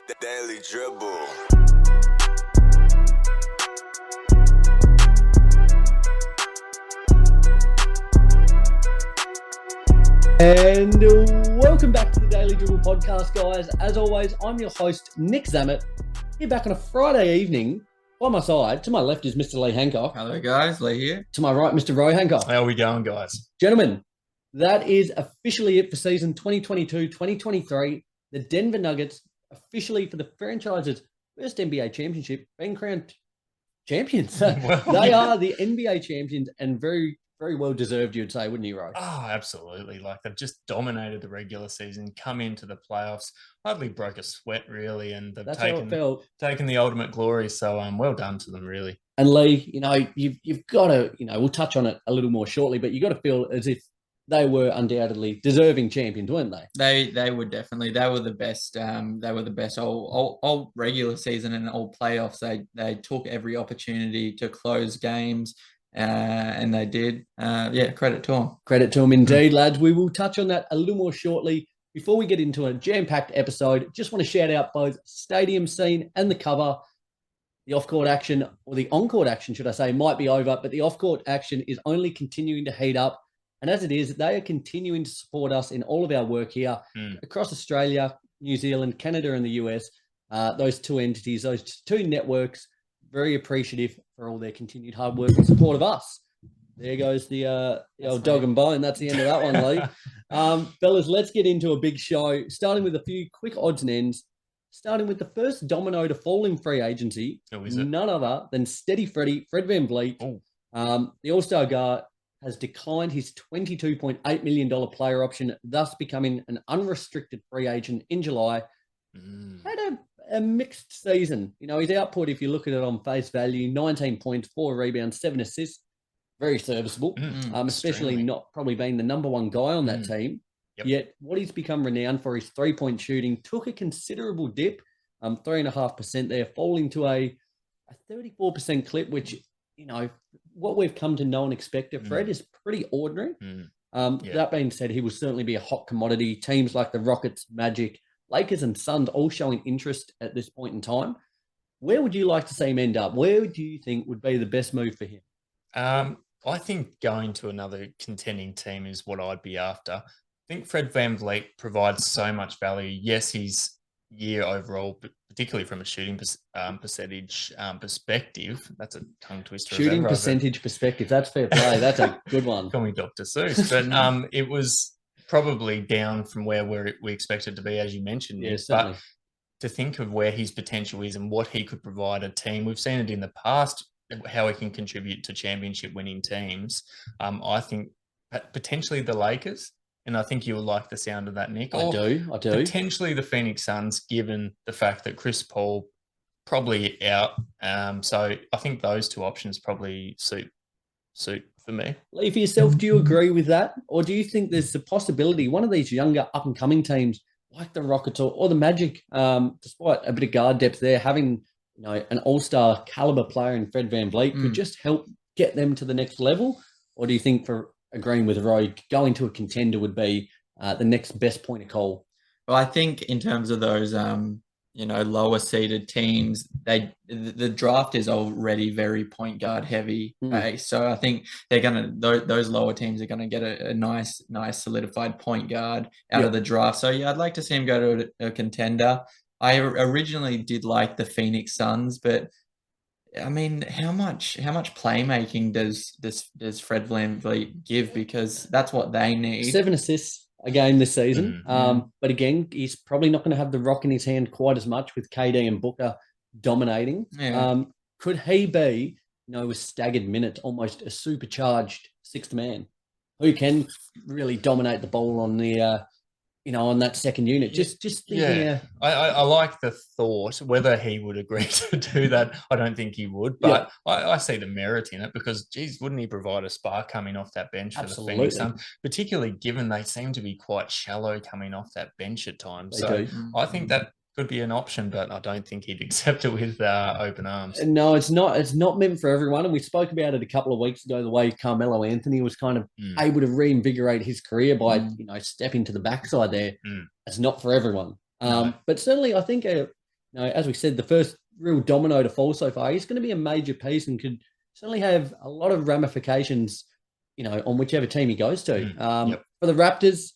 The Daily Dribble. And welcome back to the Daily Dribble podcast, guys. As always, I'm your host, Nick Zammit, here back on a Friday evening. By my side, to my left is Mr. Lee Hancock. Hello, guys. Lee here. To my right, Mr. Roy Hancock. How are we going, guys? Gentlemen, that is officially it for season 2022-2023. The Denver Nuggets, officially for the franchise's first NBA championship, being crowned champions. They are the NBA champions and very, very well deserved, you'd say, wouldn't you, Roy? Oh, absolutely. Like, they've just dominated the regular season, come into the playoffs, hardly broke a sweat, really, and they've taken the ultimate glory. So, well done to them, really. And Lee, you've got to, we'll touch on it a little more shortly, but you got to feel as if they were undoubtedly deserving champions, weren't they? They were definitely. They were the best. They were the best all regular season and all playoffs. They took every opportunity to close games, and they did. Credit to them. Credit to them indeed, lads. We will touch on that a little more shortly. Before we get into a jam-packed episode, just want to shout out both stadium scene and the cover. The off-court action, or the on-court action, should I say, might be over, but the off-court action is only continuing to heat up. And as it is, they are continuing to support us in all of our work here across Australia, New Zealand, Canada, and the US. Those two entities, those two networks, very appreciative for all their continued hard work and support of us. There goes the old dog and bone. That's the end of that one, Lee. Fellas, let's get into a big show, starting with a few quick odds and ends. Starting with the first domino to fall in free agency, none other than Steady Freddy, Fred VanVleet. The All-Star guard has declined his $22.8 million player option, thus becoming an unrestricted free agent in July. Had a mixed season. His output, if you look at it on face value, 19 points, 4 rebounds, 7 assists. Very serviceable, especially not probably being the number one guy on that team. Yet what he's become renowned for is three-point shooting. Took a considerable dip, 3.5% there, falling to a 34% clip, which, what we've come to know and expect of Fred is pretty ordinary. That being said, he will certainly be a hot commodity. Teams like the Rockets, Magic, Lakers, and Suns all showing interest at this point in time. Where would you like to see him end up? Where do you think would be the best move for him? I think going to another contending team is what I'd be after. I think Fred VanVleet provides so much value. Yes, he's year overall, but particularly from a shooting percentage perspective. That's a tongue twister. Shooting percentage perspective. That's fair play. That's a good one. Call me Dr. Seuss. But it was probably down from where we expected to be, as you mentioned. Yeah, certainly. But to think of where his potential is and what he could provide a team, we've seen it in the past, how he can contribute to championship winning teams. I think potentially the Lakers. And I think you will like the sound of that, Nick. I do. Potentially the Phoenix Suns, given the fact that Chris Paul probably out. So I think those two options probably suit for me. Lee, for yourself, do you agree with that? Or do you think there's a possibility one of these younger up-and-coming teams, like the Rockets or the Magic, despite a bit of guard depth there, having an all-star caliber player in Fred VanVleet could just help get them to the next level? Or do you think, for agreeing with Roy, going to a contender would be the next best point of call? Well, I think in terms of those, lower seeded teams, the draft is already very point guard heavy. So I think those lower teams are gonna get a nice solidified point guard out of the draft. So yeah, I'd like to see him go to a contender. I originally did like the Phoenix Suns, but I mean, how much playmaking does Fred VanVleet give? Because that's what they need. 7 assists a game this season. But again, he's probably not going to have the rock in his hand quite as much with KD and Booker dominating. Could he be, with staggered minutes, almost a supercharged sixth man who can really dominate the ball on the on that second unit? Just thinking. I like the thought. Whether he would agree to do that, I don't think he would. But I see the merit in it because, geez, wouldn't he provide a spark coming off that bench for the Phoenix Suns? Particularly given they seem to be quite shallow coming off that bench at times. I think that could be an option, but I don't think he'd accept it with open arms. No, it's not. It's not meant for everyone. And we spoke about it a couple of weeks ago, the way Carmelo Anthony was kind of able to reinvigorate his career by, stepping to the backside there. It's not for everyone. But certainly I think as we said, the first real domino to fall so far. He's going to be a major piece and could certainly have a lot of ramifications, on whichever team he goes to. For the Raptors,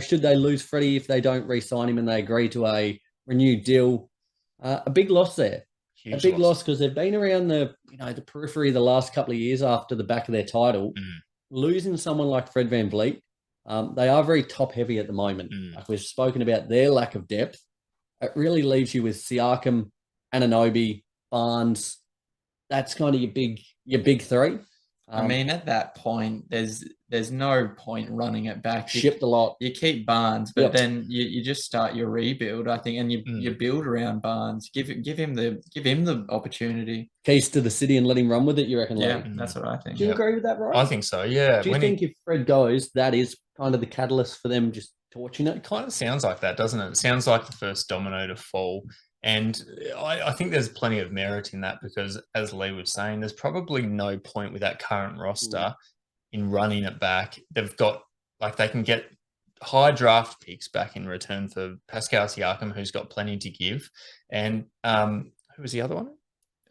should they lose Freddie if they don't re-sign him and they agree to a renewed deal, a big loss there. Huge a big loss because they've been around the periphery the last couple of years after the back of their title. Losing someone like Fred VanVleet, they are very top heavy at the moment. Like we've spoken about their lack of depth. It really leaves you with Siakam, Anunoby, Barnes. That's kind of your big three. I mean, at that point, there's no point running it back. Shipped a lot. You keep Barnes, but then you just start your rebuild, I think, and you build around Barnes. Give him the opportunity. Keys to the city and let him run with it. You reckon? Yeah, that's what I think. Do you agree with that, right? I think so. Yeah. Do you think if Fred goes, that is kind of the catalyst for them just torching it? It kind of sounds like that, doesn't it? It sounds like the first domino to fall. And I think there's plenty of merit in that because, as Lee was saying, there's probably no point with that current roster in running it back. They've got, they can get high draft picks back in return for Pascal Siakam, who's got plenty to give. And who was the other one?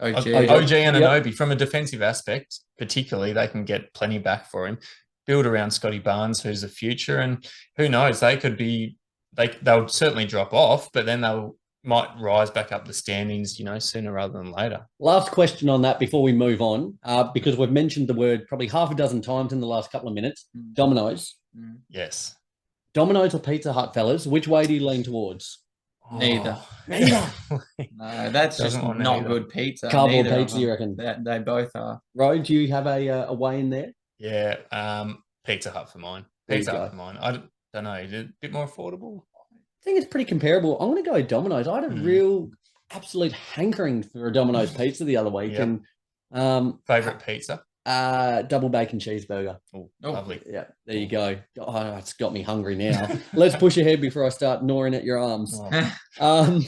OG Anunoby. From a defensive aspect, particularly, they can get plenty back for him. Build around Scotty Barnes, who's the future. And who knows, they'll certainly drop off, but then might rise back up the standings, sooner rather than later. Last question on that before we move on, because we've mentioned the word probably half a dozen times in the last couple of minutes. Dominoes. Yes. Dominoes or Pizza Hut, fellas? Which way do you lean towards? Neither. Neither. No, that's just not good pizza. Cardboard pizza, you reckon? They both are. Ro, do you have a way in there? Yeah, Pizza Hut for mine. Pizza Hut for mine. I don't know. Is it a bit more affordable? I think it's pretty comparable. I'm going to go Domino's. I had a real absolute hankering for a Domino's pizza the other week. Yep. And favorite pizza? Double bacon cheeseburger. Oh, lovely. Yeah, there you go. Oh, it's got me hungry now. Let's push ahead before I start gnawing at your arms. Onto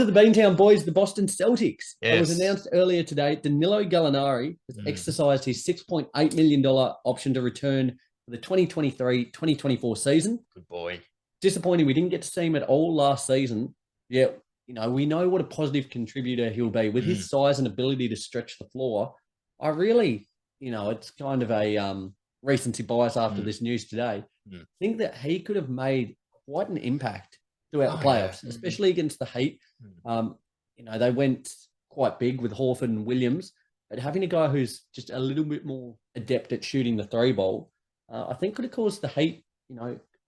the Beantown boys, the Boston Celtics. It was announced earlier today, Danilo Gallinari has exercised his $6.8 million option to return for the 2023-2024 season. Good boy. Disappointing we didn't get to see him at all last season. Yeah, we know what a positive contributor he'll be with his size and ability to stretch the floor. I really, it's kind of a recency bias after this news today. I think that he could have made quite an impact throughout the playoffs, especially against the Heat. They went quite big with Horford and Williams, but having a guy who's just a little bit more adept at shooting the three ball, I think could have caused the Heat,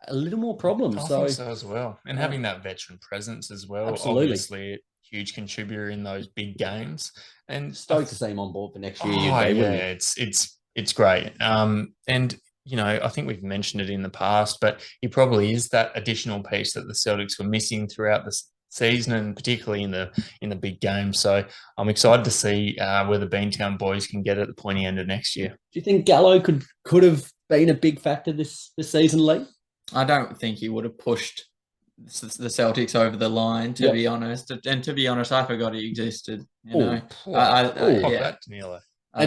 a little more problems. I think so as well. And having that veteran presence as well, obviously a huge contributor in those big games. And stoked to see him on board for next year. It's great. And I think we've mentioned it in the past, but he probably is that additional piece that the Celtics were missing throughout the season, and particularly in the big games. So I'm excited to see where the Beantown boys can get at the pointy end of next year. Do you think Gallo could have been a big factor this season, Lee? I don't think he would have pushed the Celtics over the line, to be honest. And to be honest, I forgot he existed. It's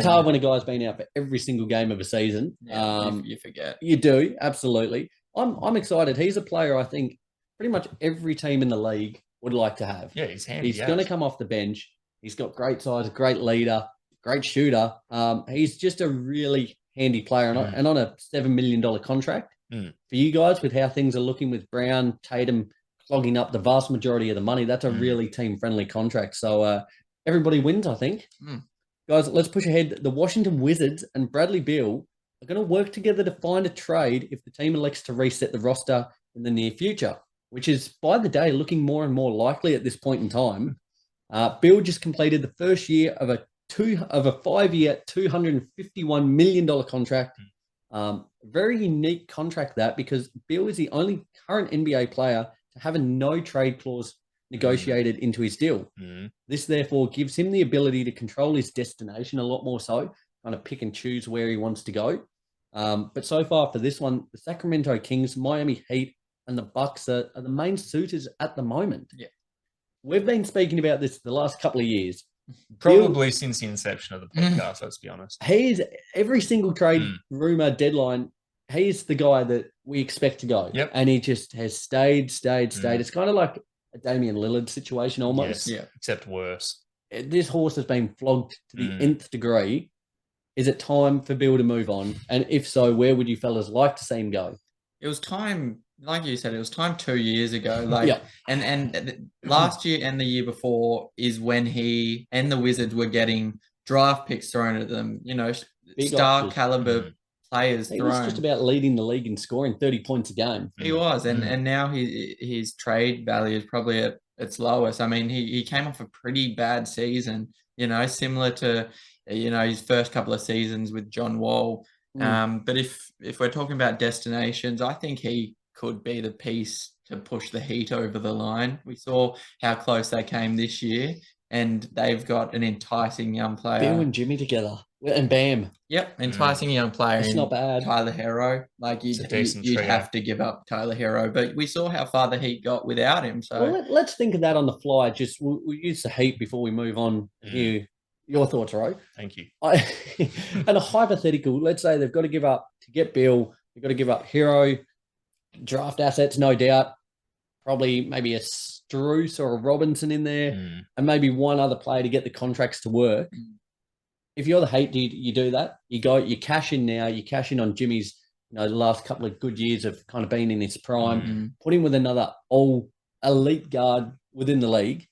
hard when a guy's been out for every single game of a season. You forget. You do, absolutely. I'm excited. He's a player I think pretty much every team in the league would like to have. Yeah, he's handy. He's going to come off the bench. He's got great size, a great leader, great shooter. He's just a really handy player and on a $7 million contract. For you guys, with how things are looking with Brown, Tatum clogging up the vast majority of the money, that's a really team-friendly contract. So everybody wins, I think. Guys, let's push ahead. The Washington Wizards and Bradley Beal are going to work together to find a trade if the team elects to reset the roster in the near future, which is, by the day, looking more and more likely at this point in time. Beal just completed the first year of a 5-year, $251 million contract. Very unique contract because Beal is the only current NBA player to have a no trade clause negotiated into his deal. This therefore gives him the ability to control his destination a lot more so, kind of pick and choose where he wants to go. But so far for this one, the Sacramento Kings, Miami Heat, and the Bucks are the main suitors at the moment. Yeah, we've been speaking about this the last couple of years. Probably since the inception of the podcast, let's be honest. He's every single trade rumor deadline. He's the guy that we expect to go. Yep. And he just has stayed. It's kind of like a Damian Lillard situation almost. Yes, except worse. This horse has been flogged to the nth degree. Is it time for Beal to move on? And if so, where would you fellas like to see him go? It was time, like you said, it was time 2 years ago. Like, and last year and the year before is when he and the Wizards were getting draft picks thrown at them. You know, Big star options. caliber players He thrown. was just about leading the league in scoring 30 points a game. He was, and now his trade value is probably at its lowest. I mean, he came off a pretty bad season, you know, similar to, you know, his first couple of seasons with John Wall. But if we're talking about destinations, I think he could be the piece to push the Heat over the line. We saw how close they came this year, and they've got an enticing young player. Beal and Jimmy together, and bam. Yep, enticing young player. It's not bad. Tyler Hero, like you'd have to give up Tyler Hero, but we saw how far the Heat got without him. So well, let's think of that on the fly. Just we'll use the Heat before we move on. Here, your thoughts, Ro? Thank you. And a hypothetical. Let's say they've got to give up to get Beal. They've got to give up Hero, draft assets, no doubt. Probably maybe a Struce or a Robinson in there, and maybe one other player to get the contracts to work. If you're the Heat, you do that. You cash in now. You cash in on Jimmy's, you know, the last couple of good years of kind of being in his prime. Put him with another all elite guard within the league,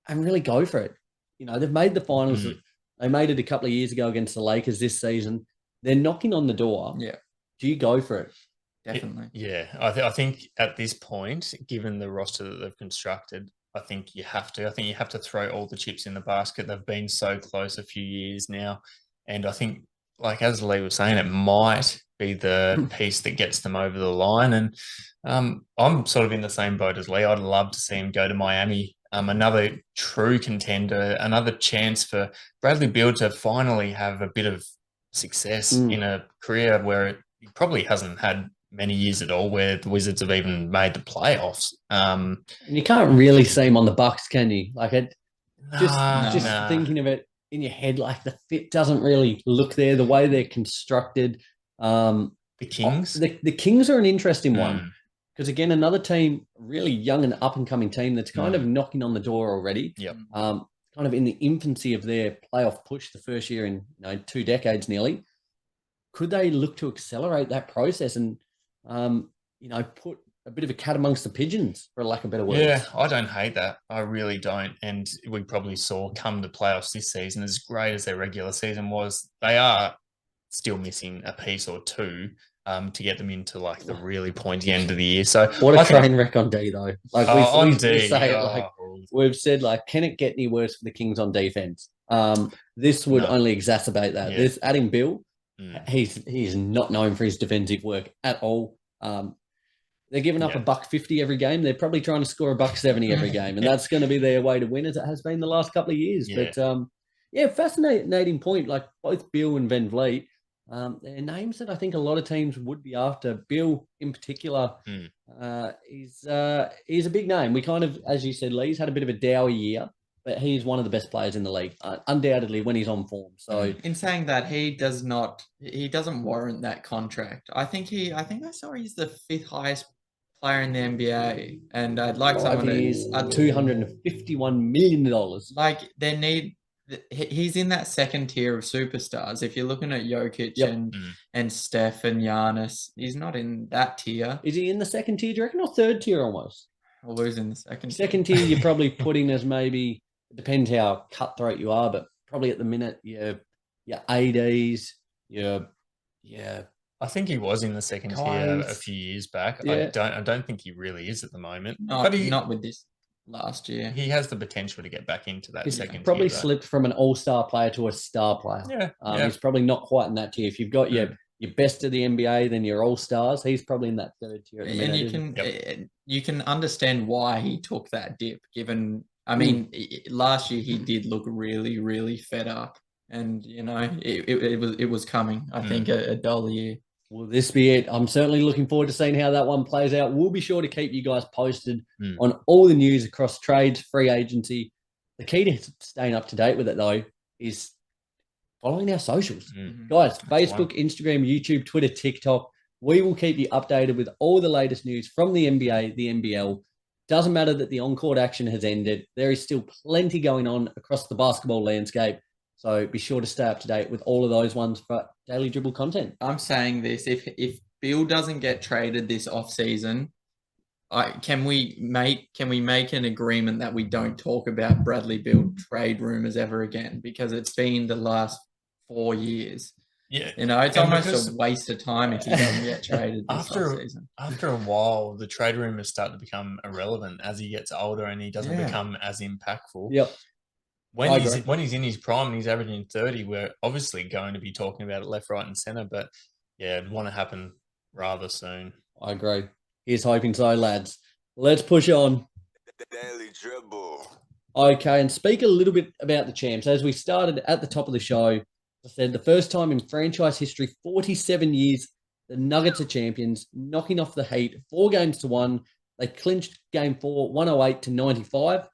and really go for it. You know, they've made the finals. They made it a couple of years ago against the Lakers this season. They're knocking on the door. Yeah. Do you go for it? Definitely. I think at this point, given the roster that they've constructed, I think you have to. I think you have to throw all the chips in the basket. They've been so close a few years now. And I think, like as Lee was saying, it might be the piece that gets them over the line. And I'm sort of in the same boat as Lee. I'd love to see him go to Miami. Another true contender, another chance for Bradley Beal to finally have a bit of success in a career where he probably hasn't had many years at all, where the Wizards have even made the playoffs. And you can't really see him on the Bucks, can you? Like thinking of it in your head, like the fit doesn't really look there. The way they're constructed. The Kings, the Kings are an interesting one. Because, again, another team, really young and up-and-coming team that's kind of knocking on the door already. Yep. Kind of in the infancy of their playoff push the first year in 2 decades nearly. Could they look to accelerate that process and, put a bit of a cat amongst the pigeons, for lack of better words? Yeah, I don't hate that. I really don't. And we probably saw come the playoffs this season, as great as their regular season was, they are still missing a piece or two to get them into like the really pointy end of the year. So what a train wreck on D though. Like we say it, like we've said, like, can it get any worse for the Kings on defense? This would only exacerbate that. This adding Beal, he's not known for his defensive work at all. They're giving up $150 every game. They're probably trying to score $170 every game, and that's going to be their way to win, as it has been the last couple of years. But fascinating point. Like both Beal and Van Vliet. They're names that I think a lot of teams would be after. Beal, in particular, is a big name. We kind of, as you said, Lee's had a bit of a dour year, but he's one of the best players in the league, undoubtedly, when he's on form. So, in saying that, he doesn't warrant that contract. I think I saw he's the 5th highest player in the NBA, and I'd like someone to $251 million. Like he's in that second tier of superstars. If you're looking at Jokic and Steph and Giannis, he's not in that tier. Is he in the second tier, do you reckon, or third tier almost? Well, who's in the second tier? Second tier, you're probably putting as maybe, it depends how cutthroat you are, but probably at the minute, your ADs, I think he was in the second tier a few years back. Yeah. I don't think he really is at the moment. Not with this last year. He has the potential to get back into that second tier. Probably slipped from an all-star player to a star player. He's probably not quite in that tier. If you've got your best of the NBA, then your all-stars, he's probably in that third tier at the minute. And you can understand why he took that dip, given, I mean, last year he did look really, really fed up. And, it was coming, I think, a dull year. Will this be it? I'm certainly looking forward to seeing how that one plays out. We'll be sure to keep you guys posted on all the news across trades, free agency. The key to staying up to date with it, though, is following our socials. Guys, Facebook, Instagram, YouTube, Twitter, TikTok. We will keep you updated with all the latest news from the NBA, the NBL, Doesn't matter that the on-court action has ended. There is still plenty going on across the basketball landscape. So be sure to stay up to date with all of those ones for Daily Dribble content. I'm saying this, if Beal doesn't get traded this offseason, can we make an agreement that we don't talk about Bradley Beal trade rumors ever again? Because it's been the last 4 years. Yeah, it's almost a waste of time if he doesn't get traded this offseason. After a while, the trade rumors start to become irrelevant as he gets older and he doesn't become as impactful. Yep. When he's in his prime and he's averaging 30, we're obviously going to be talking about it left, right, and center. But yeah, it'd want to happen rather soon. I agree. Here's hoping so, lads. Let's push on. Daily Dribble. Okay, and speak a little bit about the champs. As we started at the top of the show, I said the first time in franchise history, 47 years, the Nuggets are champions, knocking off the Heat 4-1. They clinched Game 4, 108-95.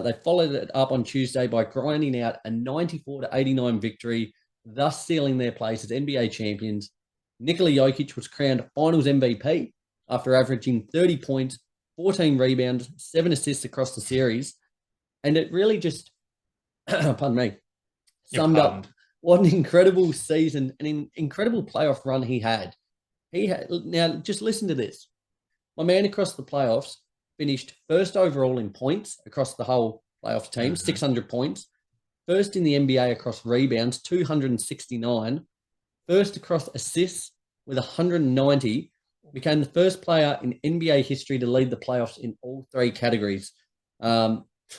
They followed it up on Tuesday by grinding out a 94-89 victory, thus sealing their place as NBA champions. Nikola Jokic was crowned Finals MVP after averaging 30 points, 14 rebounds, 7 assists across the series. And it really just, pardon me, summed up what an incredible season, an incredible playoff run he had. Now, just listen to this. My man across the playoffs finished first overall in points across the whole playoff team, 600 points. First in the NBA across rebounds, 269. First across assists with 190. Became the first player in NBA history to lead the playoffs in all 3 categories.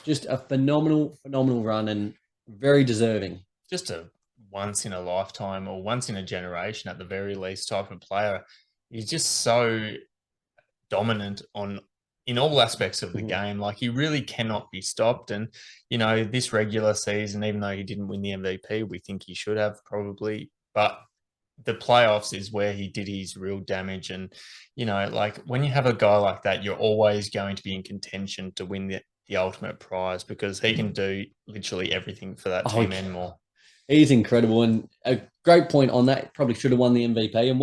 Just a phenomenal run and very deserving. Just a once in a lifetime or once in a generation at the very least type of player. He's just so dominant in all aspects of the game. Like, he really cannot be stopped. And, this regular season, even though he didn't win the MVP, we think he should have probably, but the playoffs is where he did his real damage. And, like, when you have a guy like that, you're always going to be in contention to win the ultimate prize because he can do literally everything for that team and more. He's incredible. And a great point on that. Probably should have won the MVP. And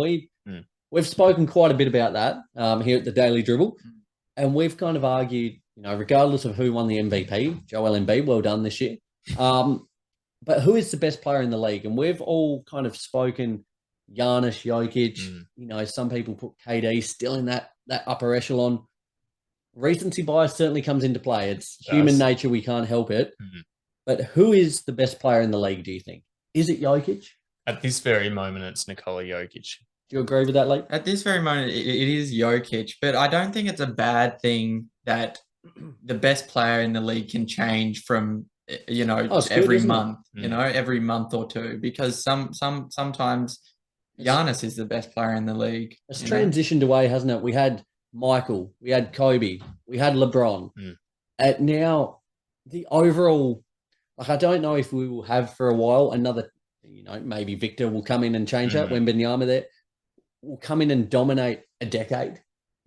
we've spoken quite a bit about that here at the Daily Dribble. And we've kind of argued, regardless of who won the MVP, Joel Embiid, well done this year. But who is the best player in the league? And we've all kind of spoken Giannis, Jokic. Some people put KD still in that upper echelon. Recency bias certainly comes into play. It's human nature. We can't help it. But who is the best player in the league, do you think? Is it Jokic? At this very moment, it's Nikola Jokic. Do you agree with that, Lee? At this very moment, it is Jokic, but I don't think it's a bad thing that the best player in the league can change from, every month, every month or two, because sometimes Giannis is the best player in the league. It's transitioned away, hasn't it? We had Michael, we had Kobe, we had LeBron. Now, the overall, I don't know if we will have for a while another, maybe Victor will come in and change that when Benyama there will come in and dominate a decade.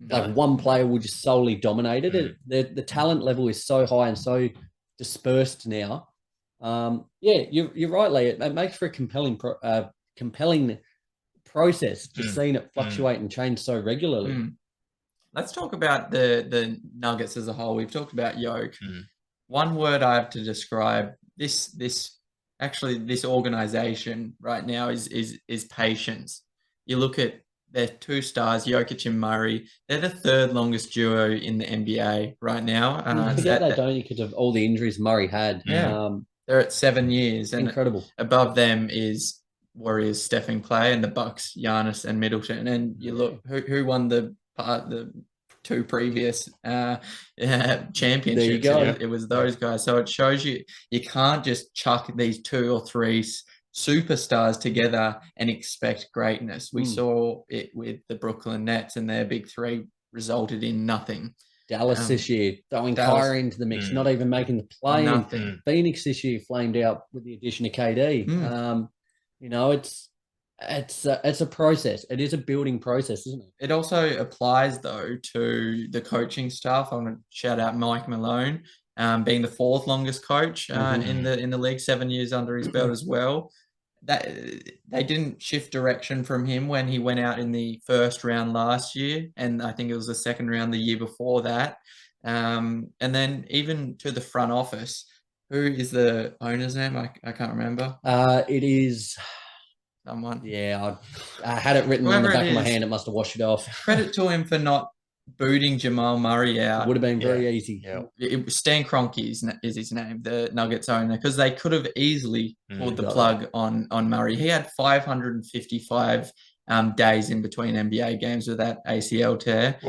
Like one player will just solely dominate it. The talent level is so high and so dispersed now. You're right, Lee. It makes for a compelling process, just seeing it fluctuate and change so regularly. Let's talk about the Nuggets as a whole. We've talked about Yoke. One word I have to describe this organization right now is patience. You look at their 2 stars, Jokic and Murray. They're the 3rd longest duo in the NBA right now. You forget that, don't you, because of all the injuries Murray had. Yeah. They're at 7 years. And incredible. Above them is Warriors, Stephen Clay, and the Bucks, Giannis and Middleton. And you look, who won the 2 previous championships? There you go. It was those guys. So it shows you can't just chuck these 2 or 3 superstars together and expect greatness. We saw it with the Brooklyn Nets, and their big 3 resulted in nothing. Dallas this year, throwing Kyrie into the mix, not even making the play. Nothing. Phoenix this year flamed out with the addition of KD. It's a process. It is a building process, isn't it? It also applies, though, to the coaching staff. I want to shout out Mike Malone, being the 4th longest coach in the league, 7 years under his belt as well. that they didn't shift direction from him when he went out in the first round last year, and I think it was the second round the year before that. And then even to the front office, who is the owner's name? I can't remember. It is someone. Yeah, I had it written on the back of my hand. It must have washed it off. Credit to him for not booting Jamal Murray out. It would have been very easy. Yeah. Stan Kroenke is his name, the Nuggets owner, because they could have easily pulled the plug on Murray. He had 555 days in between NBA games with that ACL tear.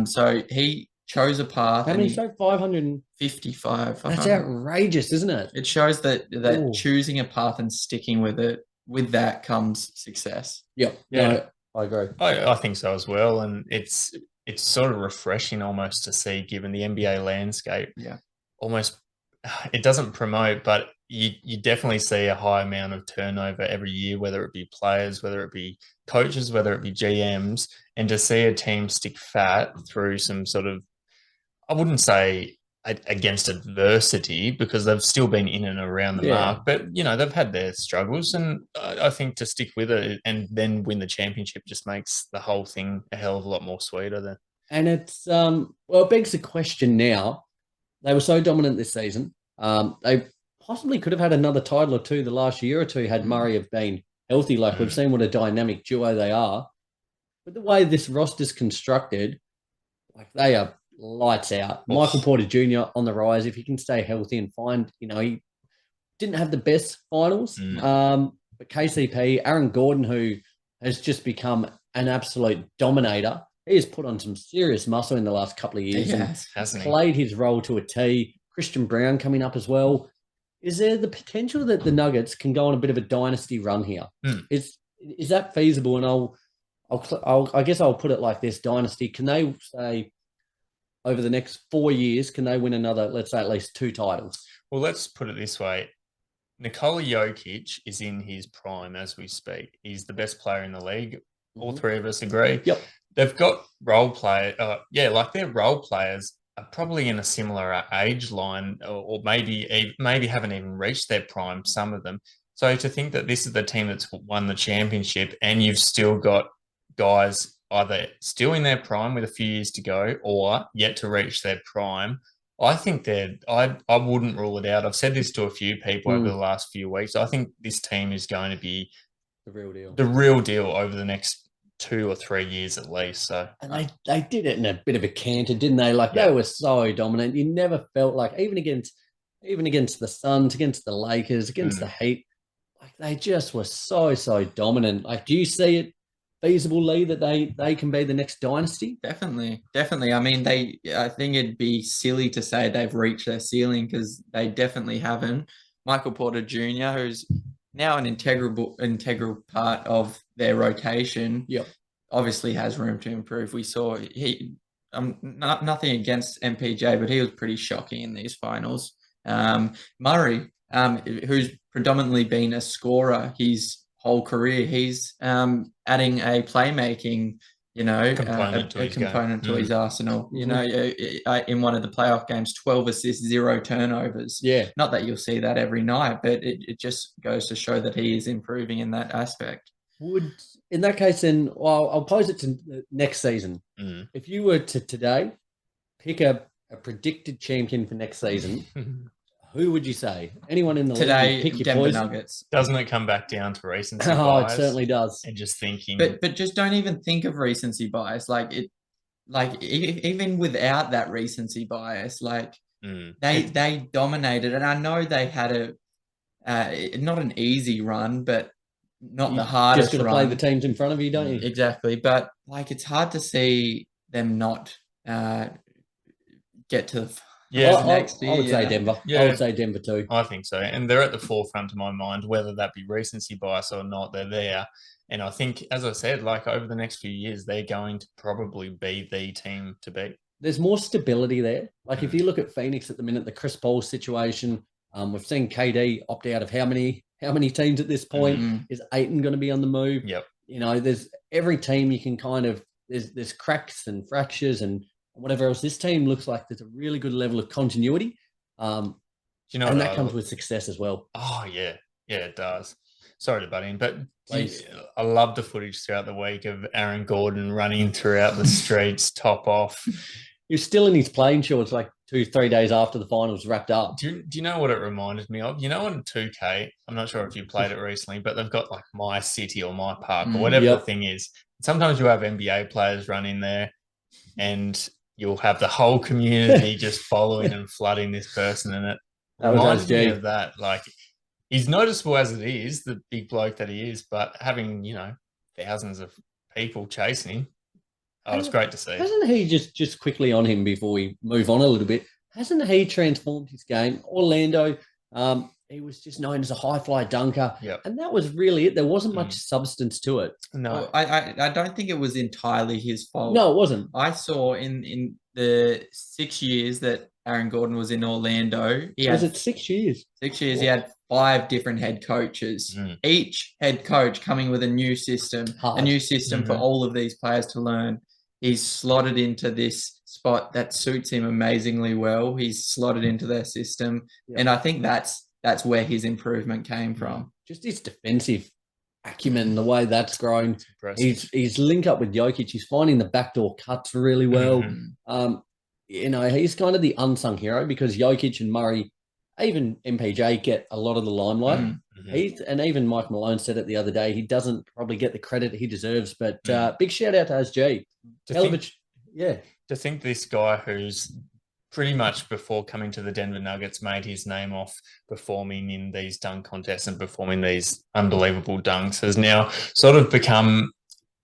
So he chose a path. How many? So 555. That's outrageous, isn't it? It shows that choosing a path and sticking with it, with that comes success. Yeah. No, I agree. I think so as well. And it's sort of refreshing almost to see, given the NBA landscape. Yeah. Almost, it doesn't promote, but you definitely see a high amount of turnover every year, whether it be players, whether it be coaches, whether it be GMs, and to see a team stick fat through some sort of, I wouldn't say against adversity, because they've still been in and around the mark, but they've had their struggles, and I think to stick with it and then win the championship just makes the whole thing a hell of a lot more sweeter then. And it's it begs the question now. They were so dominant this season. They possibly could have had another title or two the last year or two had Murray have been healthy. Like we've seen what a dynamic duo they are. But the way this roster's constructed, like they are lights out. Michael Porter Jr. on the rise. If he can stay healthy and find, he didn't have the best finals. But KCP, Aaron Gordon, who has just become an absolute dominator, he has put on some serious muscle in the last couple of years. Hasn't played his role to a T. Christian Brown coming up as well. Is there the potential that the Nuggets can go on a bit of a dynasty run here? Is that feasible? And I guess I'll put it like this: dynasty. Can they say over the next 4 years, can they win another, let's say, at least 2 titles? Well, let's put it this way. Nikola Jokic is in his prime as we speak. He's the best player in the league. All three of us agree. Yep. They've got role players. Their role players are probably in a similar age line, or maybe haven't even reached their prime, some of them. So to think that this is the team that's won the championship and you've still got guys either still in their prime with a few years to go or yet to reach their prime, I think I wouldn't rule it out. I've said this to a few people over the last few weeks. I think this team is going to be the real deal. The real deal over the next 2 or 3 years at least. So, and they did it in a bit of a canter, didn't they? Like they were so dominant. You never felt like even against the Suns, against the Lakers, against the Heat, like they just were so dominant. Like, do you see it feasible, Lee, that they can be the next dynasty? Definitely. I mean, I think it'd be silly to say they've reached their ceiling, because they definitely haven't. Michael Porter Jr., who's now an integral part of their rotation, obviously has room to improve. We saw nothing against MPJ, but he was pretty shocking in these finals. Murray, who's predominantly been a scorer his whole career, he's adding a playmaking, component to his arsenal. In one of the playoff games, 12 assists, 0 turnovers. Yeah. Not that you'll see that every night, but it just goes to show that he is improving in that aspect. In that case, then, I'll pose it to next season. If you were to today pick a predicted champion for next season, who would you say? Anyone in the league? Pick your Denver poison. Nuggets. Doesn't it come back down to recency bias? Oh, it certainly does. And just thinking, but just don't even think of recency bias. Even without that recency bias, they dominated, and I know they had not an easy run, but not the hardest. Just got to play the teams in front of you, don't you? Exactly, but it's hard to see them not get to. Next year, I would say Denver. I would say Denver too. I think so. And they're at the forefront of my mind, whether that be recency bias or not, they're there. And I think, as I said, over the next few years, they're going to probably be the team to beat. There's more stability there. If you look at Phoenix at the minute, the Chris Paul situation, we've seen KD opt out of how many teams at this point? Is Ayton going to be on the move? Yep. There's every team you can there's cracks and fractures and whatever else. This team looks like there's a really good level of continuity. And that comes with success as well. Oh, yeah. Yeah, it does. sorry to butt in, but Please. I love the footage throughout the week of Aaron Gordon running throughout the streets, top off. He was still in his playing shorts like 2-3 days after the finals wrapped up. Do you know what it reminded me of? You know, on 2K, I'm not sure if you played it recently, but they've got like My City or My Park or whatever the thing is. Sometimes you have NBA players run in there and you'll have the whole community just following and flooding this person. And it reminded me of that. Like, he's noticeable as it is, the big bloke that he is, but having, you know, thousands of people chasing him, it was great to see. Hasn't he, just quickly on him before we move on a little bit, hasn't he transformed his game? Orlando, he was just known as a high-fly dunker, and that was really it. There wasn't much substance to it. No, I don't think it was entirely his fault. No, it wasn't. I saw in the 6 years that Aaron Gordon was in Orlando, Was it 6 years? 6 years, he had 5 different head coaches, each head coach coming with a new system, for all of these players to learn. He's slotted into this spot that suits him amazingly well. He's slotted into their system. And I think that's where his improvement came from. Just his defensive acumen, the way that's grown. He's linked up with Jokic. He's finding the backdoor cuts really well. You know, he's kind of the unsung hero because Jokic and Murray, even MPJ, get a lot of the limelight. And even Mike Malone said it the other day, he doesn't probably get the credit he deserves, but big shout out to SG. To think this guy who's pretty much before coming to the Denver Nuggets made his name off performing in these dunk contests and performing these unbelievable dunks has now sort of become,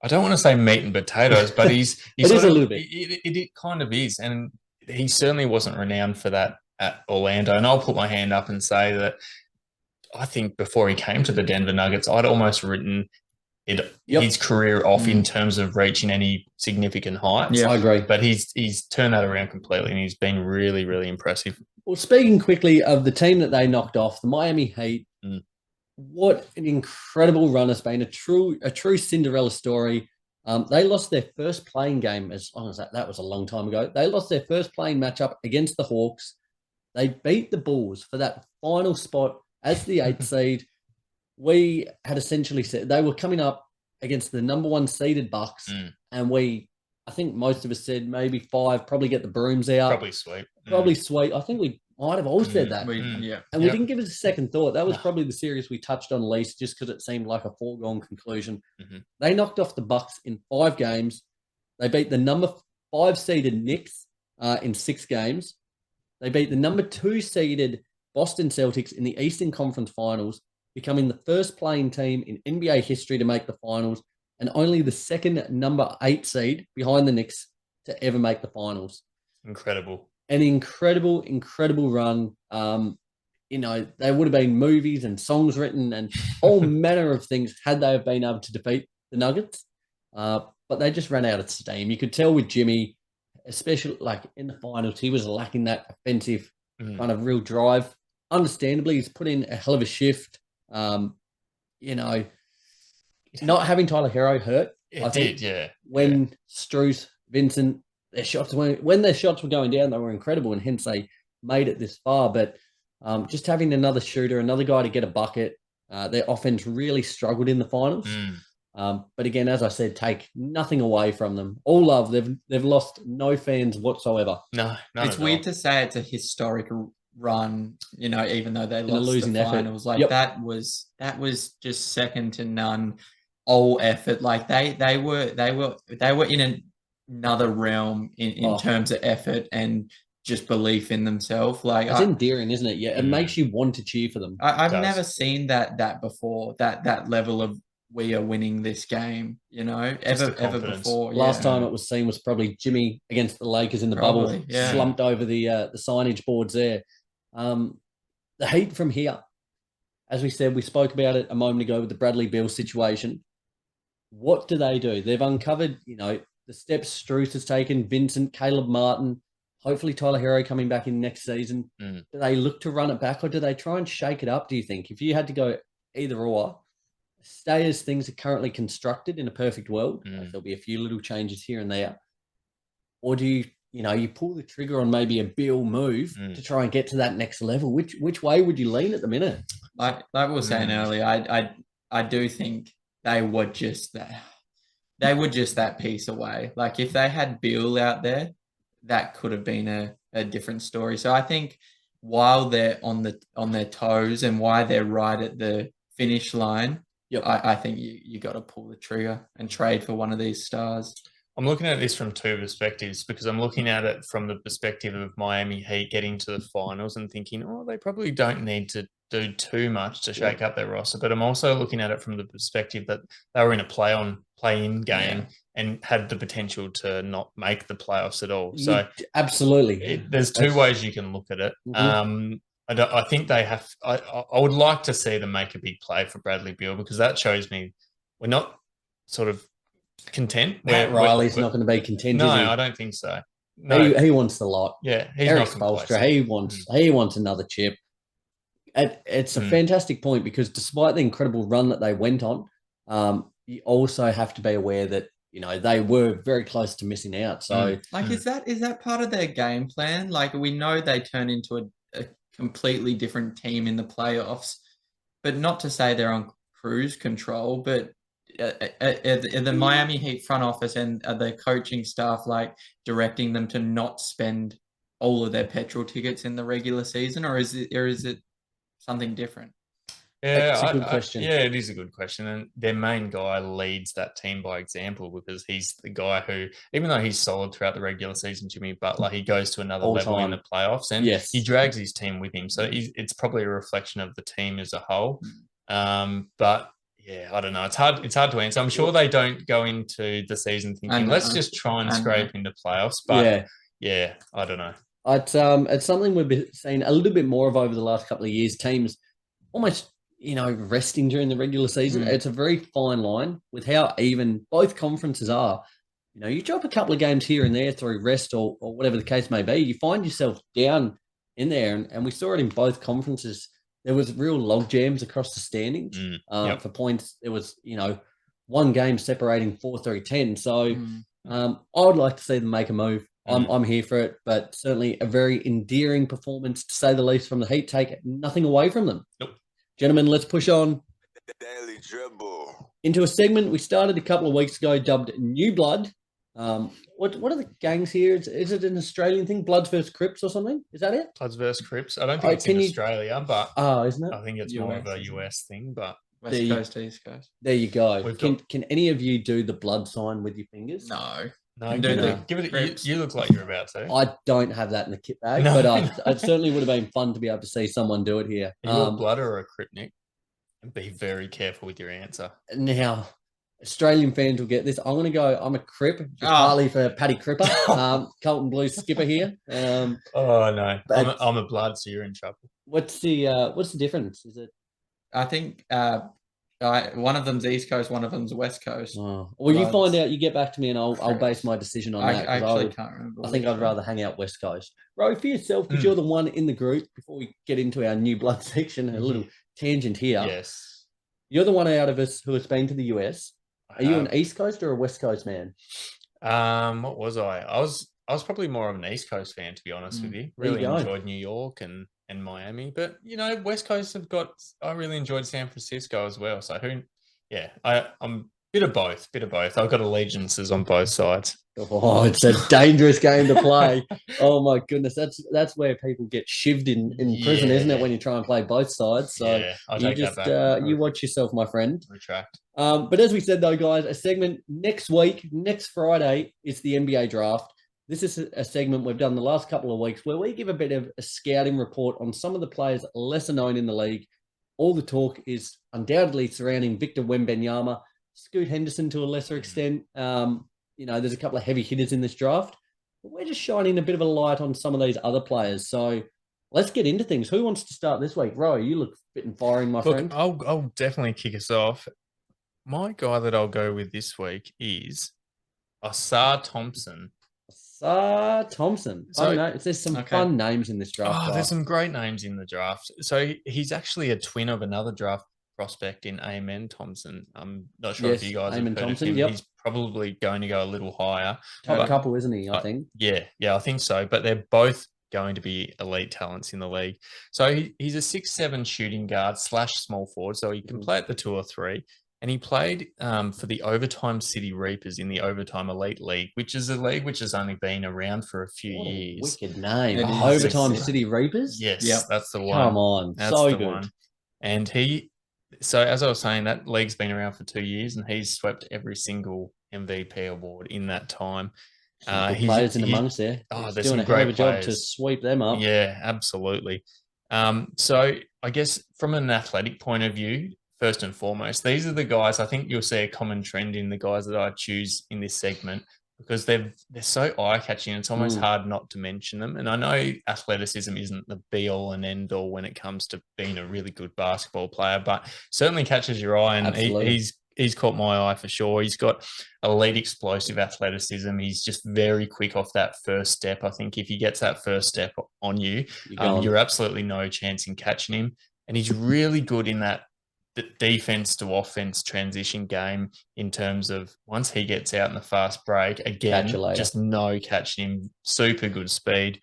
I don't want to say meat and potatoes, but he's it is a little bit. It kind of is. And he certainly wasn't renowned for that at Orlando. And I'll put my hand up and say that I think before he came to the Denver Nuggets, I'd almost written his career off in terms of reaching any significant heights. Yeah, I agree. But he's turned that around completely, and he's been really, really impressive. Well, speaking quickly of the team that they knocked off, the Miami Heat, what an incredible run it's been, a true Cinderella story. They lost their first playing game, as long as that was a long time ago. They lost their first playing matchup against the Hawks. They beat the Bulls for that final spot as the 8th seed. We had essentially said they were coming up against the number 1 seeded Bucks, and I think most of us said maybe 5, probably get the brooms out. Probably sweet. Probably sweet. I think we might have all said that. And we didn't give it a second thought. That was probably the series we touched on least just because it seemed like a foregone conclusion. They knocked off the Bucks in 5 games. They beat the number 5 seeded Knicks in 6 games. They beat the number 2 seeded Boston Celtics in the Eastern Conference Finals, becoming the first playing team in NBA history to make the finals and only the second number 8 seed behind the Knicks to ever make the finals. Incredible. An incredible, incredible run. You know, there would have been movies and songs written and all manner of things had they have been able to defeat the Nuggets. But they just ran out of steam. You could tell with Jimmy, especially like in the finals, he was lacking that offensive kind of real drive. Understandably, he's put in a hell of a shift. You know, not having Tyler Hero hurt. It did. When Strus, Vincent, when their shots were going down, they were incredible, and hence they made it this far. But just having another shooter, another guy to get a bucket, their offense really struggled in the finals. But again, as I said, take nothing away from them. All love. They've lost no fans whatsoever. No, it's weird to say it's a historic run, you know, even though they lost losing the finals. Like that was just second to none. All effort. Like they were in another realm in terms of effort and just belief in themselves. Like it's endearing, isn't it? Yeah, it makes you want to cheer for them. I've never seen that before. That level of we are winning this game, you know, ever before. Last time it was seen was probably Jimmy against the Lakers in the bubble, slumped over the signage boards there. The Heat from here, as we said, we spoke about it a moment ago with the Bradley Beal situation. What do? They've uncovered, you know, the steps Strus has taken, Vincent, Caleb Martin, hopefully Tyler Hero coming back in next season. Do they look to run it back or do they try and shake it up, do you think? If you had to go either or, stay as things are currently constructed in a perfect world, there'll be a few little changes here and there. Or do you pull the trigger on maybe a Beal move to try and get to that next level? Which way would you lean at the minute? Like we were saying earlier, I do think they were just that piece away. Like if they had Beal out there, that could have been a different story. So I think while they're on their toes and while they're right at the finish line, Yep. I think you got to pull the trigger and trade for one of these stars. I'm looking at this from two perspectives because I'm looking at it from the perspective of Miami Heat getting to the finals and thinking, oh, they probably don't need to do too much to shake up their roster. But I'm also looking at it from the perspective that they were in a play-in game and had the potential to not make the playoffs at all. So absolutely, there's two ways you can look at it. I think they have. I would like to see them make a big play for Bradley Beal because that shows me we're not sort of content. Matt Riley's not going to be content. No, is he? I don't think so. No, he wants the lot. Yeah, he's Eric not Spoelstra, he wants another chip. It's a fantastic point because despite the incredible run that they went on, you also have to be aware that they were very close to missing out. So, is that part of their game plan? Like we know they turn into a completely different team in the playoffs, but not to say they're on cruise control, but the Miami Heat front office and the coaching staff like directing them to not spend all of their petrol tickets in the regular season, or is it something different? Yeah, it's a good question. Yeah, it is a good question. And their main guy leads that team by example because he's the guy who, even though he's solid throughout the regular season, Jimmy Butler, he goes to another level in the playoffs and he drags his team with him. So it's probably a reflection of the team as a whole. But yeah, I don't know. It's hard to answer. I'm sure they don't go into the season thinking, let's just try and scrape into playoffs. But yeah, I don't know. It's something we've been seeing a little bit more of over the last couple of years. Teams almost, resting during the regular season. It's a very fine line with how even both conferences are. You drop a couple of games here and there through rest or whatever the case may be, you find yourself down in there. And we saw it in both conferences. There was real log jams across the standings for points. There was, one game separating 4-3-10. So I would like to see them make a move. I'm here for it, but certainly a very endearing performance, to say the least, from the Heat. Take nothing away from them. Nope. Gentlemen, let's push on. Daily Dribble. Into a segment we started a couple of weeks ago dubbed New Blood. What are the gangs here? Is it an Australian thing? Bloods versus Crips or something? Is that it? Bloods versus Crips. I don't think it's in Australia, but isn't it? I think it's more of a US thing. But West Coast to East Coast. There you go. Can any of you do the blood sign with your fingers? No. Give it. You look like you're about to. I don't have that in the kit bag, but it certainly would have been fun to be able to see someone do it here. Are you a blood or a Crip, Nick? And be very careful with your answer. Now, Australian fans will get this. I'm going to go. I'm a Crip, partly for Paddy Cripper, Carlton Blues skipper here. Oh no, I'm a blood, so you're in trouble. What's the difference? Is it? I think one of them's East Coast, one of them's West Coast. Oh. Well, you find out. You get back to me, and I'll base my decision on that. I actually can't remember. I think I'd rather hang out West Coast. Ro, for yourself, because you're the one in the group. Before we get into our new blood section, a little tangent here. Yes, you're the one out of us who has been to the US. Are you an East Coast or a West Coast man? What was I? I was probably more of an East Coast fan, to be honest with you. Really enjoyed New York and Miami, but West Coast I really enjoyed San Francisco as well. So I'm bit of both. I've got allegiances on both sides. Oh, it's a dangerous game to play. Oh my goodness, that's where people get shivved in prison, isn't it? When you try and play both sides. So you watch yourself, my friend. Retract. But as we said though, guys, a segment next Friday is the NBA draft. This is a segment we've done the last couple of weeks where we give a bit of a scouting report on some of the players lesser known in the league. All the talk is undoubtedly surrounding Victor Wembanyama, Scoot Henderson to a lesser extent. There's a couple of heavy hitters in this draft. But we're just shining a bit of a light on some of these other players. So let's get into things. Who wants to start this week? Ro, you look fit and firing, my friend. I'll definitely kick us off. My guy that I'll go with this week is Asar Thompson. Thompson. There's some fun names in this draft. There's some great names in the draft. So he's actually a twin of another draft prospect in Amen Thompson. I'm not sure if you guys have heard of him. Yep. He's probably going to go a little higher. Top couple, isn't he? I think. Yeah, I think so. But they're both going to be elite talents in the league. So he's a 6'7" shooting guard / small forward. So he can play at the 2 or 3. And he played for the Overtime City Reapers in the Overtime Elite League, which is a league which has only been around for a few years. Wicked name. It is. Overtime City Reapers? Yes, Yep. that's the one. Come on. That's so the good. one. And so as I was saying, that league's been around for 2 years, and he's swept every single MVP award in that time. Some good players in amongst there. Oh, He's there's doing some a hell of great a job to players. sweep them up. Yeah, absolutely. So I guess from an athletic point of view, first and foremost, these are the guys. I think you'll see a common trend in the guys that I choose in this segment, because they're so eye-catching. It's almost hard not to mention them. And I know athleticism isn't the be-all and end-all when it comes to being a really good basketball player, but certainly catches your eye, and he's caught my eye for sure. He's got elite explosive athleticism. He's just very quick off that first step. I think if he gets that first step on you, you're absolutely no chance in catching him. And he's really good in that defense to offense transition game, in terms of once he gets out in the fast break, again, just no catching him, super good speed.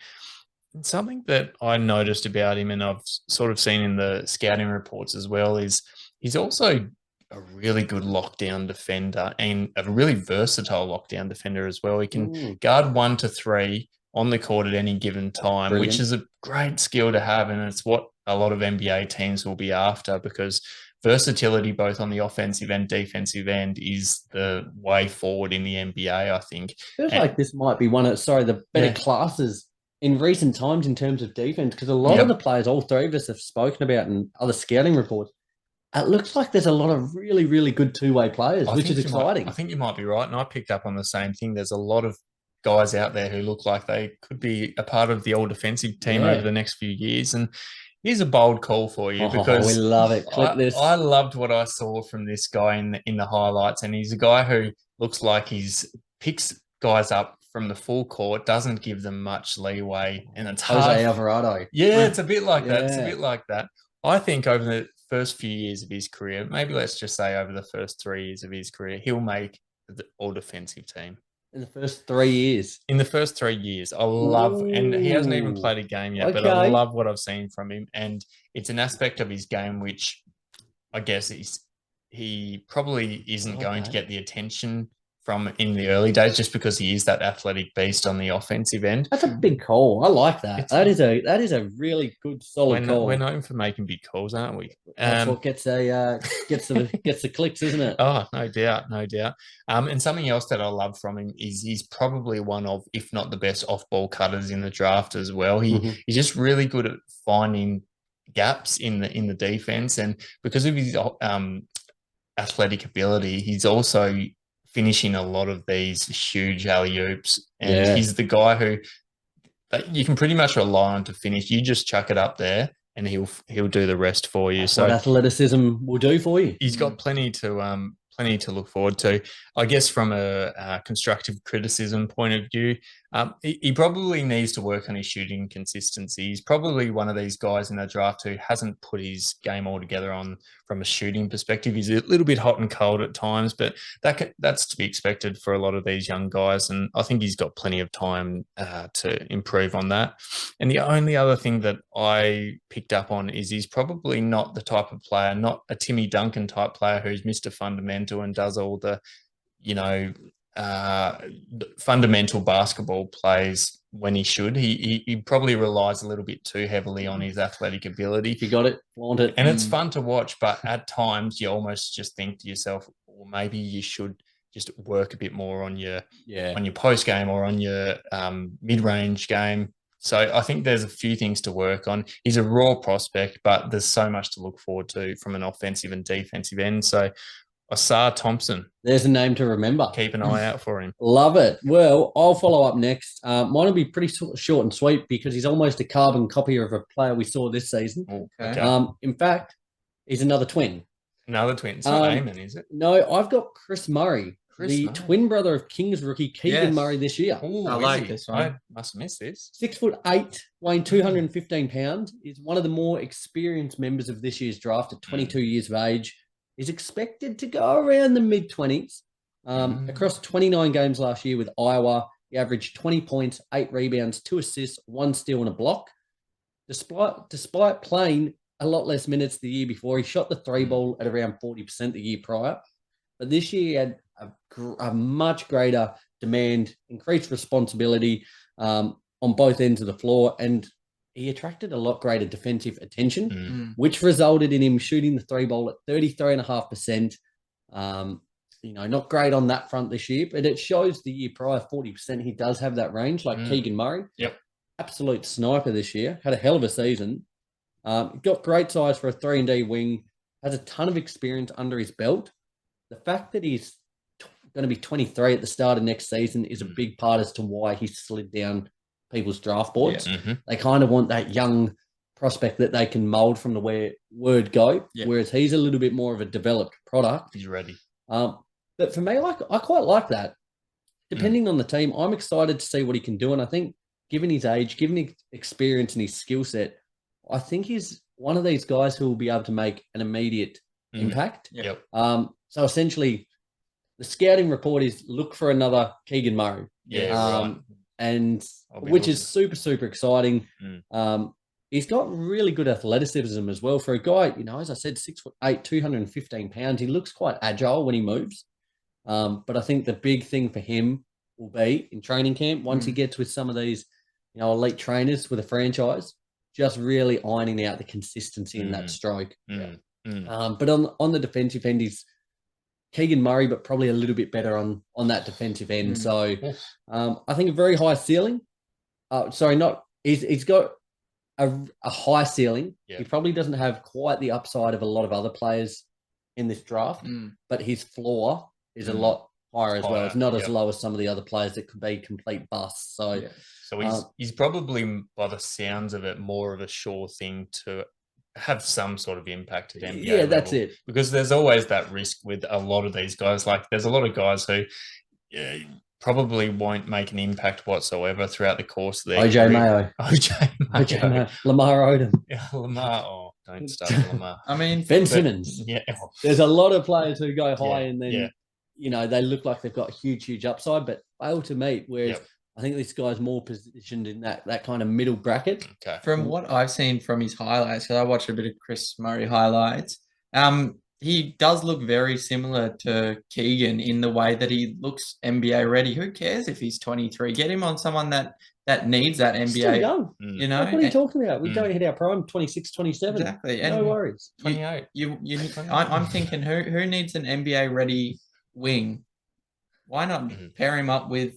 And something that I noticed about him, and I've sort of seen in the scouting reports as well, is he's also a really good lockdown defender, and a really versatile lockdown defender as well. He can guard 1 to 3 on the court at any given time, which is a great skill to have. And it's what a lot of NBA teams will be after, because versatility both on the offensive and defensive end is the way forward in the NBA, I think. Feels like this might be one of the better classes in recent times in terms of defense, because a lot of the players, all three of us have spoken about in other scouting reports, it looks like there's a lot of really, really good two-way players, which is exciting. I think you might be right, and I picked up on the same thing. There's a lot of guys out there who look like they could be a part of the all defensive team over the next few years. And here's a bold call for you, because we love it. Clip this. I loved what I saw from this guy in the highlights, and he's a guy who looks like picks guys up from the full court, doesn't give them much leeway, and it's Jose Alvarado. Yeah, it's a bit like that. It's a bit like that. I think over the first few years of his career, maybe let's just say over the first 3 years of his career, he'll make the all defensive team. In the first 3 years? In the first 3 years. I love, and he hasn't even played a game yet, but I love what I've seen from him. And it's an aspect of his game which I guess he probably isn't going to get the attention from in the early days, just because he is that athletic beast on the offensive end. That's a big call. I like that. That is a really good, solid call. We're known for making big calls, aren't we? That's what gets the clicks, isn't it? Oh, no doubt, no doubt. And something else that I love from him is he's probably one of, if not the best, off-ball cutters in the draft as well. He's just really good at finding gaps in the defense, and because of his athletic ability, he's also finishing a lot of these huge alley-oops, and he's the guy who you can pretty much rely on to finish. You just chuck it up there and he'll do the rest for you. That's what athleticism will do for you. He's got plenty to look forward to. I guess from a constructive criticism point of view, he probably needs to work on his shooting consistency. He's probably one of these guys in the draft who hasn't put his game all together from a shooting perspective. He's a little bit hot and cold at times, but that's to be expected for a lot of these young guys. And I think he's got plenty of time to improve on that. And the only other thing that I picked up on is he's probably not the type of player, not a Timmy Duncan type player who's Mr. Fundamental and does all the, fundamental basketball plays when he should. He probably relies a little bit too heavily on his athletic ability. If you got it, flaunt it. And it's fun to watch, but at times you almost just think to yourself, well, maybe you should just work a bit more on your post game or on your mid-range game. So I think there's a few things to work on. He's a raw prospect, but there's so much to look forward to from an offensive and defensive end. So Asar Thompson. There's a name to remember. Keep an eye out for him. Love it. Well, I'll follow up next. Mine will be pretty short and sweet because he's almost a carbon copy of a player we saw this season. Okay. In fact, he's another twin. Another twin. It's not Eamon, is it? No, I've got Chris Murray, twin brother of Kings rookie Keegan Murray this year. Ooh, I like this one. I must have missed this. 6'8", weighing 215 pounds. Is one of the more experienced members of this year's draft at 22 years of age. Is expected to go around the mid-20s. Across 29 games last year with Iowa, he He averaged 20 points, 8 rebounds, 2 assists, 1 steal and a block. Despite playing a lot less minutes the year before, he shot the 3 ball at around 40% the year prior. But this year he had a much greater demand, increased responsibility on both ends of the floor, and he attracted a lot greater defensive attention, which resulted in him shooting the 3 ball at 33.5%. Not great on that front this year, but it shows the year prior 40%. He does have that range, like Keegan Murray. Yep. Absolute sniper this year. Had a hell of a season. Got great size for a 3-and-D wing. Has a ton of experience under his belt. The fact that he's going to be 23 at the start of next season is a big part as to why he slid down people's draft boards. Yeah. They kind of want that young prospect that they can mold from the word go, whereas he's a little bit more of a developed product. He's ready. But for me, I quite like that. Depending on the team, I'm excited to see what he can do. And I think given his age, given his experience and his skill set, I think he's one of these guys who will be able to make an immediate impact. Yep. So essentially, the scouting report is look for another Keegan Murray. Yeah, right. And which is super, super exciting. He's got really good athleticism as well for a guy, as I said, 6'8", 215 pounds. He looks quite agile when he moves. But I think the big thing for him will be in training camp, once he gets with some of these, elite trainers with a franchise, just really ironing out the consistency in that stroke. But on the defensive end, he's Keegan Murray, but probably a little bit better on that defensive end. So I think a very high ceiling. He's got a high ceiling. He probably doesn't have quite the upside of a lot of other players in this draft, but his floor is a lot higher as well. It's not as low as some of the other players that could be complete busts. So, he's probably, by the sounds of it, more of a sure thing to have some sort of impact at NBA level. That's it. Because there's always that risk with a lot of these guys. Like, there's a lot of guys who probably won't make an impact whatsoever throughout the course of their OJ career. OJ Mayo. Lamar Odom. Yeah, Lamar. Oh, don't start with Lamar. I mean, Ben Simmons. Yeah. There's a lot of players who go high and then, they look like they've got huge upside, but fail to meet. Whereas I think this guy's more positioned in that kind of middle bracket. Okay. From what I've seen from his highlights, because I watched a bit of Chris Murray highlights, he does look very similar to Keegan in the way that he looks NBA ready. Who cares if he's 23? Get him on someone that needs that NBA. Still young. Like, what are you talking about? We don't hit our prime 26, 27. Exactly. No worries. 28. I'm thinking who needs an NBA ready wing? Why not pair him up with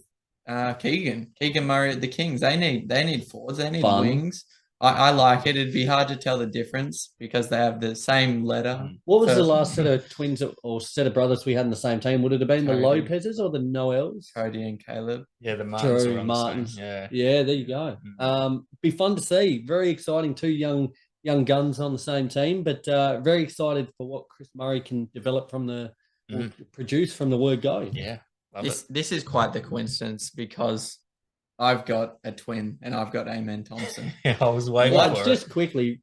Keegan Murray at the Kings? They need forwards. They need wings. I like it. It'd be hard to tell the difference because they have the same letter. What was the last set of twins or set of brothers we had in the same team? Would it have been the Lopez's or the Noels? Cody and Caleb. Yeah, the Martins. True, Martins. Yeah, there you go. Be fun to see. Very exciting. 2 young guns on the same team, but very excited for what Chris Murray can develop from or produce from the word go. Yeah. This is quite the coincidence because I've got a twin and I've got Amen Thompson. Yeah, I was waiting for just it. Quickly,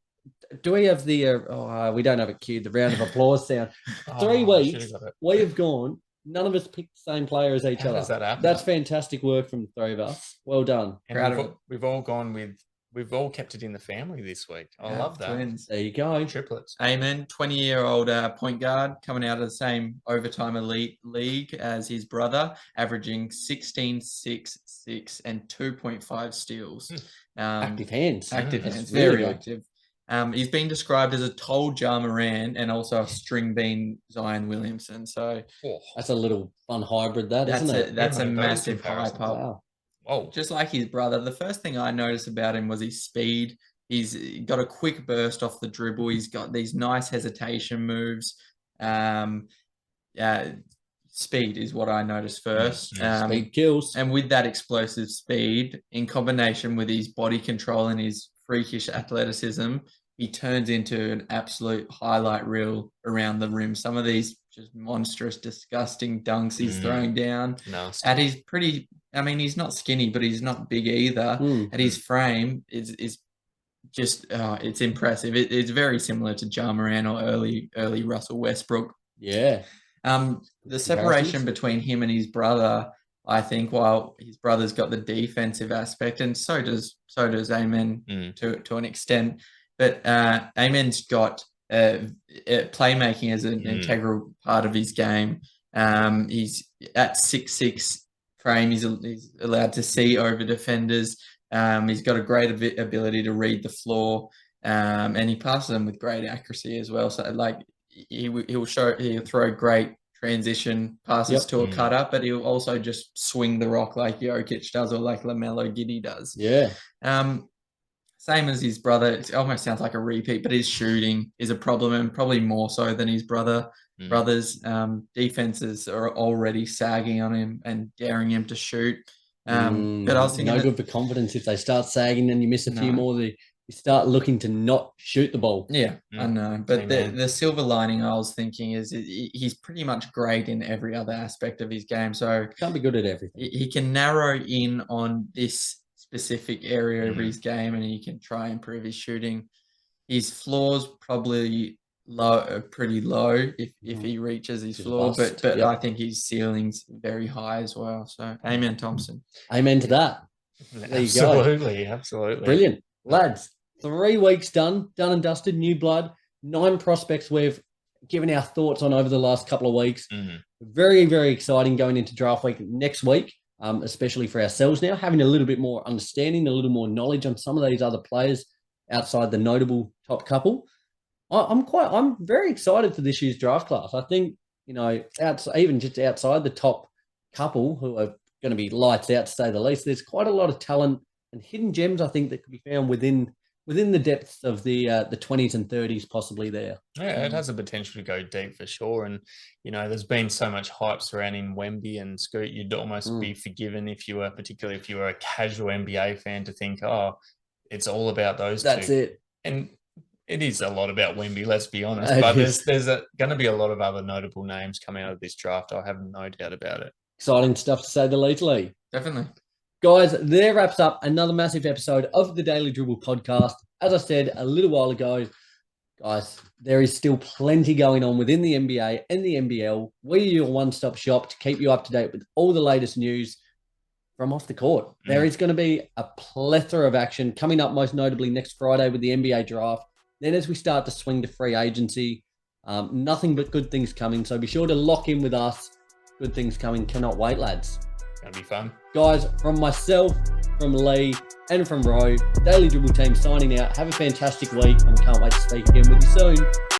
do we have the we don't have it queued, the round of applause sound. 3 weeks, we have gone, none of us picked the same player as each How other. does that happen? That's fantastic work from the 3 of us. Well done. And we've all gone with, we've all kept it in the family this week. I love that. Twins. There you go. Triplets. Amen, 20-year-old point guard coming out of the same overtime elite league as his brother, averaging 16, 6, 6, and 2.5 steals. Active hands. Active hands. Really Very good. active. He's been described as a tall Ja Moran and also a string bean Zion Williamson. So that's a little fun hybrid, isn't it? That's a massive hype up. Wow. Whoa. Just like his brother, the first thing I noticed about him was his speed. He's got a quick burst off the dribble. He's got these nice hesitation moves. Speed is what I noticed first. Speed kills. And with that explosive speed, in combination with his body control and his freakish athleticism, he turns into an absolute highlight reel around the rim. Some of these just monstrous, disgusting dunks he's throwing down. Nasty. And he's pretty... I mean, he's not skinny, but he's not big either. And his frame is just, it's impressive. It's very similar to Ja Moran or early Russell Westbrook. Yeah. The separation between him and his brother, I think, while his brother's got the defensive aspect, and so does Amen to an extent. But Amen's got playmaking as an integral part of his game. He's at 6'6" frame. He's allowed to see over defenders. He's got a great ability to read the floor, and he passes them with great accuracy as well. So like he'll throw great transition passes to a cutter, but he'll also just swing the rock like Jokic does or like LaMelo Giddy does. Yeah. Same as his brother. It almost sounds like a repeat, but his shooting is a problem, and probably more so than his brother. Brothers' defenses are already sagging on him and daring him to shoot. But I was thinking, no good for confidence if they start sagging and you miss a few more. You start looking to not shoot the ball. Yeah, I know. But the silver lining I was thinking is he's pretty much great in every other aspect of his game. So can't be good at everything. He can narrow in on this specific area of his game, and he can try and improve his shooting. His floor's probably pretty low if he reaches his floor, but I think his ceiling's very high as well. So amen, Thompson. Amen to that. There you go. Absolutely. Brilliant. Lads, 3 weeks done and dusted, new blood, 9 prospects we've given our thoughts on over the last couple of weeks. Very, very exciting going into draft week next week, especially for ourselves now, having a little bit more understanding, a little more knowledge on some of these other players outside the notable top couple. I'm very excited for this year's draft class. I think, even just outside the top couple who are going to be lights out to say the least, there's quite a lot of talent and hidden gems, I think, that could be found within the depths of the 20s and 30s, possibly there. Yeah, it has the potential to go deep for sure. And, there's been so much hype surrounding Wemby and Scoot. You'd almost be forgiven particularly if you were a casual NBA fan, to think, oh, it's all about those two. That's it. And it is a lot about Wemby, let's be honest. But there's going to be a lot of other notable names coming out of this draft. I have no doubt about it. Exciting stuff, to say the least, Lee. Definitely. Guys, there wraps up another massive episode of the Daily Dribble podcast. As I said a little while ago, guys, there is still plenty going on within the NBA and the NBL. We're your one-stop shop to keep you up to date with all the latest news from off the court. There is going to be a plethora of action coming up, most notably next Friday with the NBA draft. Then as we start to swing to free agency, nothing but good things coming. So be sure to lock in with us. Good things coming. Cannot wait, lads. Going to be fun. Guys, from myself, from Lee, and from Ro, Daily Dribble team signing out. Have a fantastic week, and we can't wait to speak again with you soon.